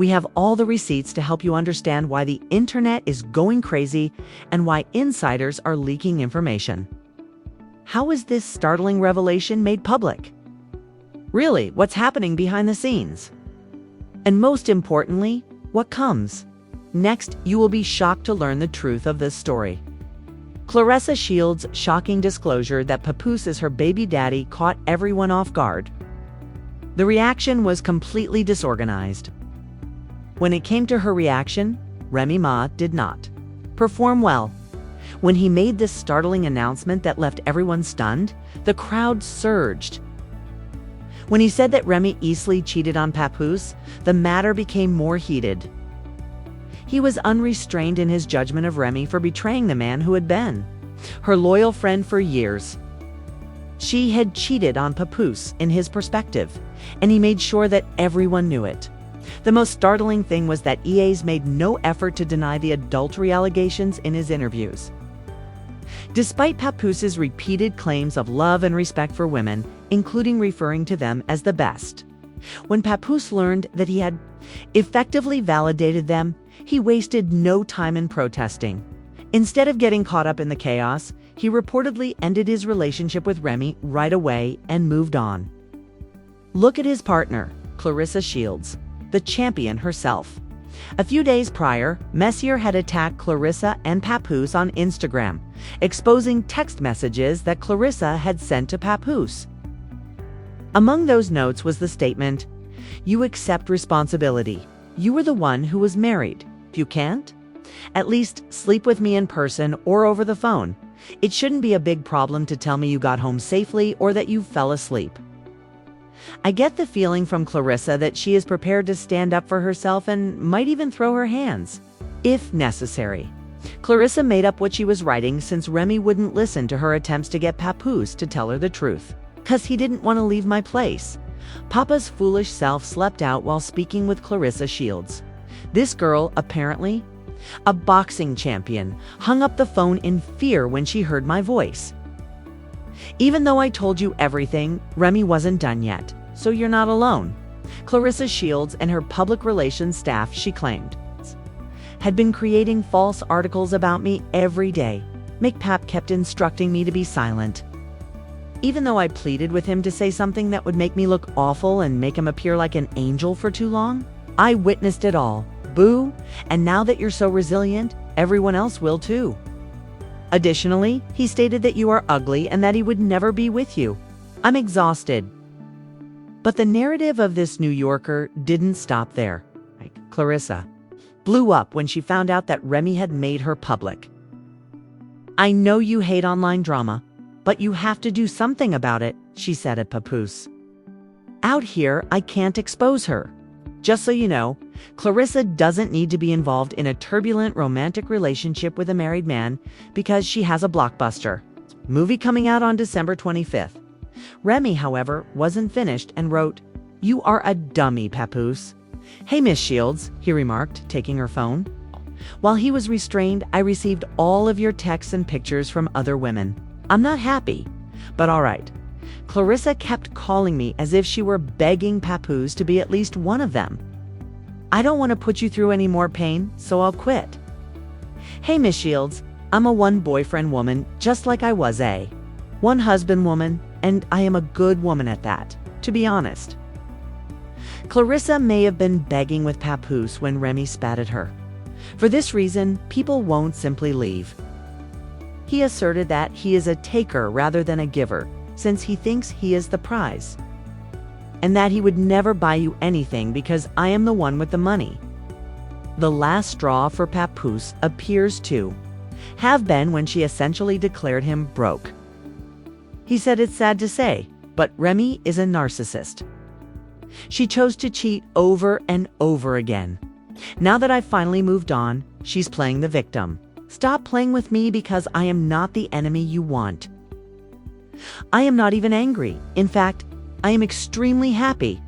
We have all the receipts to help you understand why the internet is going crazy and why insiders are leaking information. How is this startling revelation made public? Really, what's happening behind the scenes? And most importantly, what comes? Next, you will be shocked to learn the truth of this story. Claressa Shields' shocking disclosure that Papoose is her baby daddy caught everyone off guard. The reaction was completely disorganized. When it came to her reaction, Remy Ma did not perform well. When he made this startling announcement that left everyone stunned, the crowd surged. When he said that Remy easily cheated on Papoose, the matter became more heated. He was unrestrained in his judgment of Remy for betraying the man who had been her loyal friend for years. She had cheated on Papoose in his perspective, and he made sure that everyone knew it. The most startling thing was that EA's made no effort to deny the adultery allegations in his interviews. Despite Papoose's repeated claims of love and respect for women, including referring to them as the best, when Papoose learned that he had effectively validated them, he wasted no time in protesting. Instead of getting caught up in the chaos, he reportedly ended his relationship with Remy right away and moved on. Look at his partner, Claressa Shields, the champion herself. A few days prior, Messier had attacked Claressa and Papoose on Instagram, exposing text messages that Claressa had sent to Papoose. Among those notes was the statement, "You accept responsibility. You were the one who was married. If you can't, at least sleep with me in person or over the phone. It shouldn't be a big problem to tell me you got home safely or that you fell asleep." I get the feeling from Claressa that she is prepared to stand up for herself and might even throw her hands, if necessary. Claressa made up what she was writing since Remy wouldn't listen to her attempts to get Papoose to tell her the truth. "'Cause he didn't want to leave my place." Papa's foolish self slept out while speaking with Claressa Shields. This girl, apparently a boxing champion, hung up the phone in fear when she heard my voice. "Even though I told you everything, Remy wasn't done yet, so you're not alone." Claressa Shields and her public relations staff, she claimed, had been creating false articles about me every day. McPap kept instructing me to be silent. Even though I pleaded with him to say something that would make me look awful and make him appear like an angel for too long, I witnessed it all. Boo! And now that you're so resilient, everyone else will too. Additionally, he stated that you are ugly and that he would never be with you. I'm exhausted. But the narrative of this New Yorker didn't stop there. Claressa blew up when she found out that Remy had made her public. "I know you hate online drama, but you have to do something about it," she said at Papoose. "Out here, I can't expose her. Just so you know, Claressa doesn't need to be involved in a turbulent romantic relationship with a married man because she has a blockbuster movie coming out on December 25th. Remy, however, wasn't finished and wrote, "You are a dummy, Papoose." "Hey, Miss Shields," he remarked, taking her phone. "While he was restrained, I received all of your texts and pictures from other women. I'm not happy, but all right." Claressa kept calling me as if she were begging Papoose to be at least one of them. "I don't want to put you through any more pain, so I'll quit." "Hey, Miss Shields, I'm a one-boyfriend woman, just like I was a one-husband woman, and I am a good woman at that, to be honest." Claressa may have been begging with Papoose when Remy spat at her. For this reason, people won't simply leave. He asserted that he is a taker rather than a giver, since he thinks he is the prize, and that he would never buy you anything because I am the one with the money. The last straw for Papoose appears to have been when she essentially declared him broke. He said it's sad to say, but Remy is a narcissist. She chose to cheat over and over again. Now that I've finally moved on, she's playing the victim. Stop playing with me because I am not the enemy you want. I am not even angry. In fact, I am extremely happy,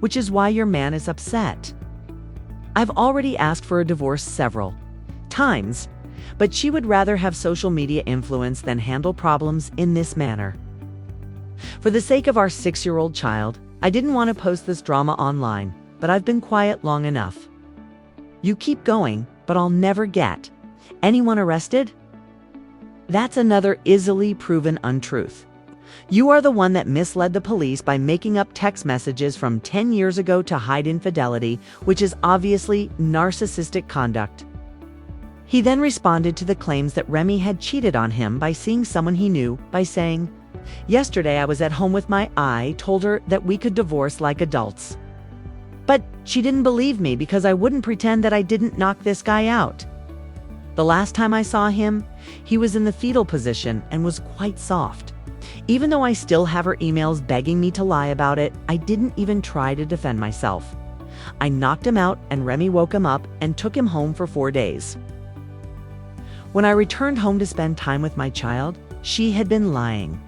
which is why your man is upset. I've already asked for a divorce several times, but she would rather have social media influence than handle problems in this manner. For the sake of our 6-year-old child, I didn't want to post this drama online, but I've been quiet long enough. You keep going, but I'll never get. Anyone arrested? That's another easily proven untruth. You are the one that misled the police by making up text messages from 10 years ago to hide infidelity, which is obviously narcissistic conduct. He then responded to the claims that Remy had cheated on him by seeing someone he knew by saying, "Yesterday I was at home with I told her that we could divorce like adults. But she didn't believe me because I wouldn't pretend that I didn't knock this guy out. The last time I saw him, he was in the fetal position and was quite soft. Even though I still have her emails begging me to lie about it, I didn't even try to defend myself. I knocked him out and Remy woke him up and took him home for 4 days. When I returned home to spend time with my child, she had been lying.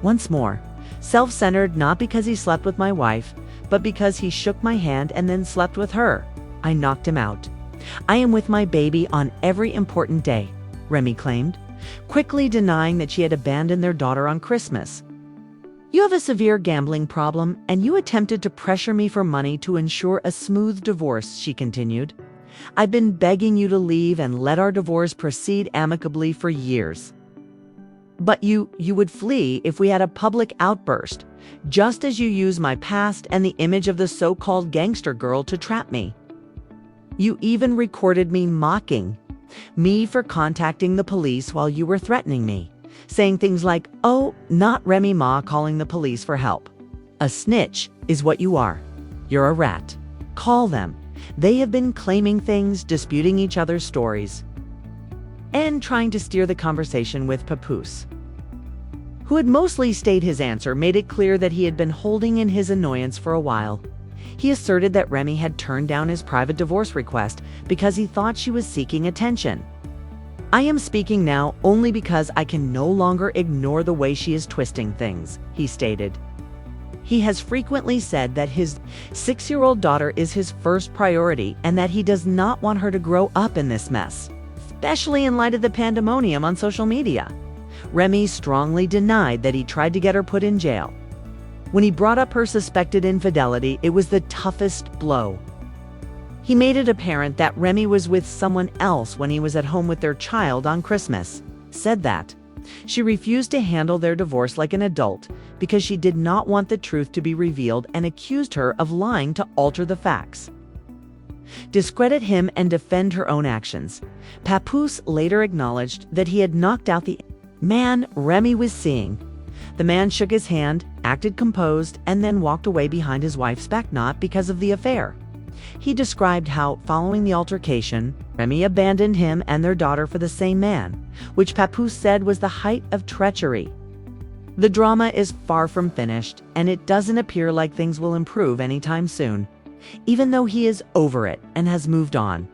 Once more, self-centered not because he slept with my wife, but because he shook my hand and then slept with her. I knocked him out. I am with my baby on every important day," Remy claimed, quickly denying that she had abandoned their daughter on Christmas. "You have a severe gambling problem, and you attempted to pressure me for money to ensure a smooth divorce," she continued. "I've been begging you to leave and let our divorce proceed amicably for years. But you would flee if we had a public outburst, just as you use my past and the image of the so-called gangster girl to trap me. You even recorded me mocking me for contacting the police while you were threatening me, saying things like, 'Oh, not Remy Ma calling the police for help.' A snitch is what you are. You're a rat. Call them. They have been claiming things, disputing each other's stories," and trying to steer the conversation with Papoose, who had mostly stayed his answer, made it clear that he had been holding in his annoyance for a while. He asserted that Remy had turned down his private divorce request because he thought she was seeking attention. "I am speaking now only because I can no longer ignore the way she is twisting things," he stated. He has frequently said that his 6-year-old daughter is his first priority and that he does not want her to grow up in this mess, especially in light of the pandemonium on social media. Remy strongly denied that he tried to get her put in jail. When he brought up her suspected infidelity, it was the toughest blow. He made it apparent that Remy was with someone else when he was at home with their child on Christmas, said that she refused to handle their divorce like an adult because she did not want the truth to be revealed, and accused her of lying to alter the facts, discredit him, and defend her own actions. Papoose later acknowledged that he had knocked out the man Remy was seeing. The man shook his hand, acted composed, and then walked away behind his wife's back, not because of the affair. He described how, following the altercation, Remy abandoned him and their daughter for the same man, which Papoose said was the height of treachery. The drama is far from finished, and it doesn't appear like things will improve anytime soon, even though he is over it and has moved on.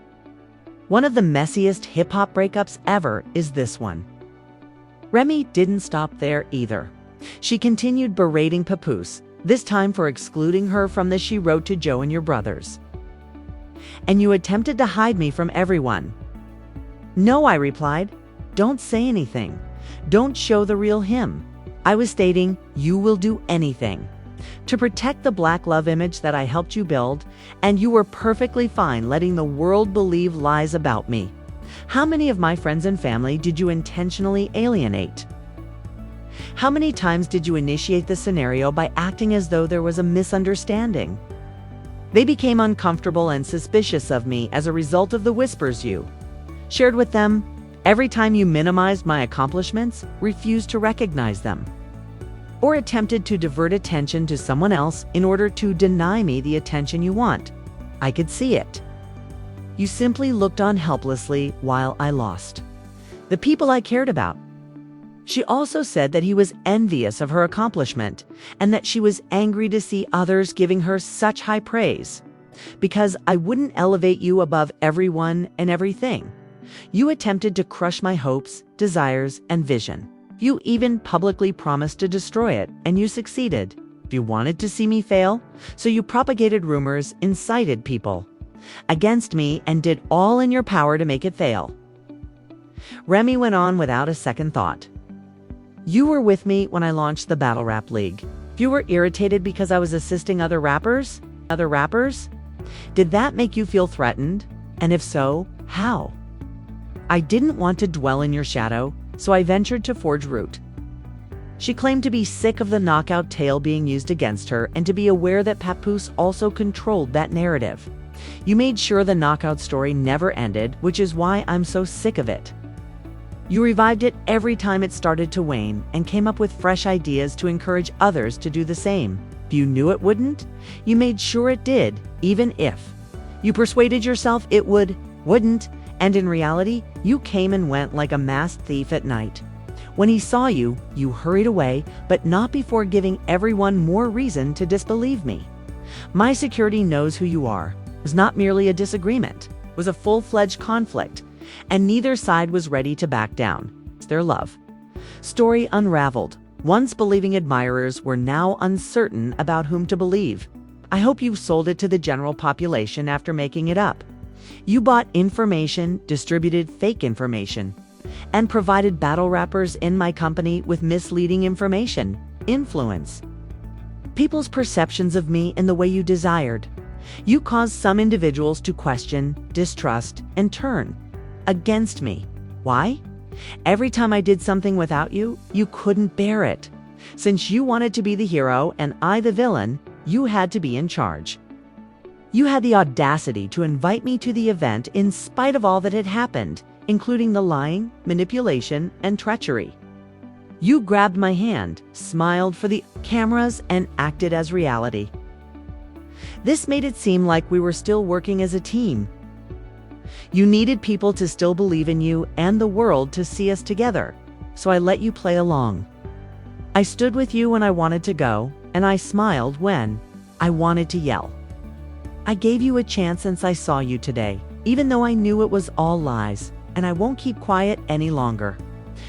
One of the messiest hip-hop breakups ever is this one. Remy didn't stop there either. She continued berating Papoose, this time for excluding her from the She Wrote to Joe and Your Brothers. "And you attempted to hide me from everyone." "No," I replied. "Don't say anything. Don't show the real him." I was stating, "You will do anything to protect the black love image that I helped you build, and you were perfectly fine letting the world believe lies about me. How many of my friends and family did you intentionally alienate? How many times did you initiate the scenario by acting as though there was a misunderstanding? They became uncomfortable and suspicious of me as a result of the whispers you shared with them. Every time you minimized my accomplishments, refused to recognize them, or attempted to divert attention to someone else in order to deny me the attention you want. I could see it. You simply looked on helplessly while I lost the people I cared about." She also said that he was envious of her accomplishment and that she was angry to see others giving her such high praise. "Because I wouldn't elevate you above everyone and everything. You attempted to crush my hopes, desires, and vision. You even publicly promised to destroy it, and you succeeded. You wanted to see me fail, so you propagated rumors, incited people against me, and did all in your power to make it fail." Remy went on without a second thought. "You were with me when I launched the Battle Rap League. You were irritated because I was assisting other rappers? Did that make you feel threatened? And if so, how? I didn't want to dwell in your shadow, so I ventured to forge root. She claimed to be sick of the knockout tale being used against her and to be aware that Papoose also controlled that narrative. You made sure the knockout story never ended, which is why I'm so sick of it. You revived it every time it started to wane and came up with fresh ideas to encourage others to do the same. If you knew it wouldn't, you made sure it did, even if. You persuaded yourself it wouldn't, and in reality, you came and went like a masked thief at night. When he saw you, you hurried away, but not before giving everyone more reason to disbelieve me. My security knows who you are. It was not merely a disagreement. It was a full-fledged conflict, and neither side was ready to back down. It's their love. Story unraveled. Once believing admirers were now uncertain about whom to believe. I hope you sold it to the general population after making it up. You bought information, distributed fake information, and provided battle rappers in my company with misleading information, influence. People's perceptions of me in the way you desired. You caused some individuals to question, distrust, and turn against me. Why? Every time I did something without you, you couldn't bear it. Since you wanted to be the hero and I the villain, you had to be in charge. You had the audacity to invite me to the event in spite of all that had happened, including the lying, manipulation, and treachery. You grabbed my hand, smiled for the cameras, and acted as reality. This made it seem like we were still working as a team. You needed people to still believe in you and the world to see us together, so I let you play along. I stood with you when I wanted to go, and I smiled when I wanted to yell. I gave you a chance since I saw you today, even though I knew it was all lies, and I won't keep quiet any longer.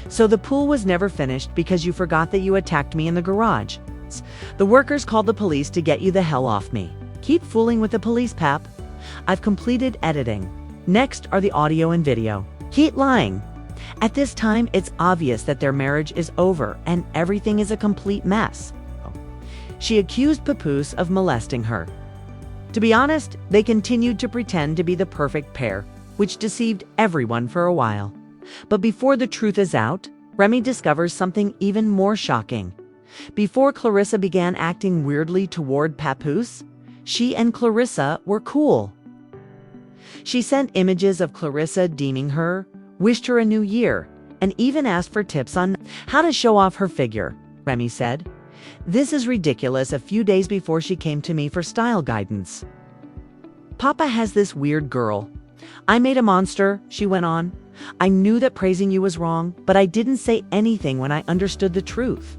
So the pool was never finished because you forgot that you attacked me in the garage. The workers called the police to get you the hell off me. Keep fooling with the police, Pap. I've completed editing. Next are the audio and video. Keep lying. At this time, it's obvious that their marriage is over and everything is a complete mess. She accused Papoose of molesting her. To be honest, they continued to pretend to be the perfect pair, which deceived everyone for a while. But before the truth is out, Remy discovers something even more shocking. Before Claressa began acting weirdly toward Papoose, she and Claressa were cool. She sent images of Claressa deeming her, wished her a new year, and even asked for tips on how to show off her figure, Remy said. This is ridiculous a few days before she came to me for style guidance. Papa has this weird girl. I made a monster, she went on. I knew that praising you was wrong, but I didn't say anything when I understood the truth.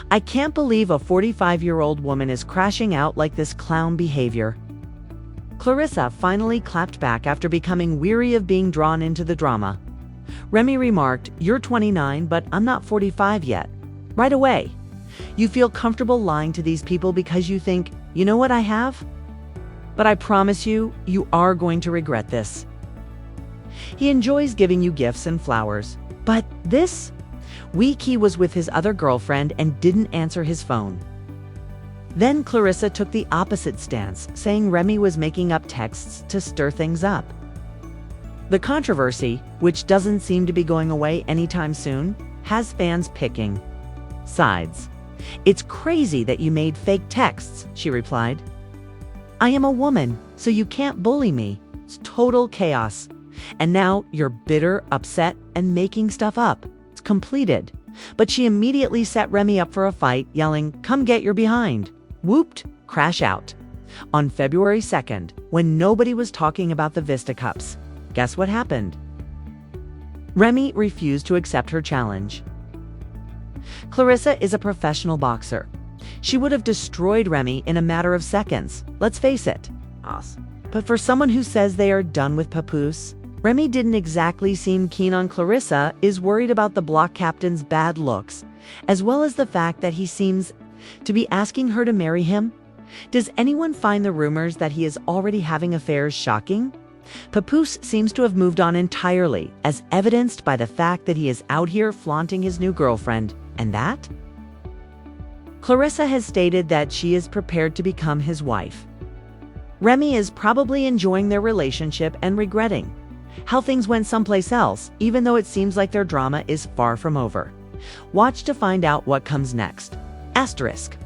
I can't believe a 45-year-old woman is crashing out like this clown behavior. Claressa finally clapped back after becoming weary of being drawn into the drama. Remy remarked, "You're 29, but I'm not 45 yet." Right away. You feel comfortable lying to these people because you think, you know what I have? But I promise you, you are going to regret this. He enjoys giving you gifts and flowers, but this week he was with his other girlfriend and didn't answer his phone. Then Claressa took the opposite stance, saying Remy was making up texts to stir things up. The controversy, which doesn't seem to be going away anytime soon, has fans picking sides. It's crazy that you made fake texts, she replied. I am a woman, so you can't bully me. It's total chaos. And now you're bitter, upset, and making stuff up. It's completed. But she immediately set Remy up for a fight, yelling, "Come get your behind." Whooped, crash out. On February 2nd, when nobody was talking about the Vista Cups, guess what happened? Remy refused to accept her challenge. Claressa is a professional boxer. She would have destroyed Remy in a matter of seconds, let's face it. But for someone who says they are done with Papoose, Remy didn't exactly seem keen on Claressa, is worried about the block captain's bad looks, as well as the fact that he seems to be asking her to marry him. Does anyone find the rumors that he is already having affairs shocking? Papoose seems to have moved on entirely, as evidenced by the fact that he is out here flaunting his new girlfriend. And that? Claressa has stated that she is prepared to become his wife. Remy is probably enjoying their relationship and regretting how things went someplace else, even though it seems like their drama is far from over. Watch to find out what comes next. Asterisk.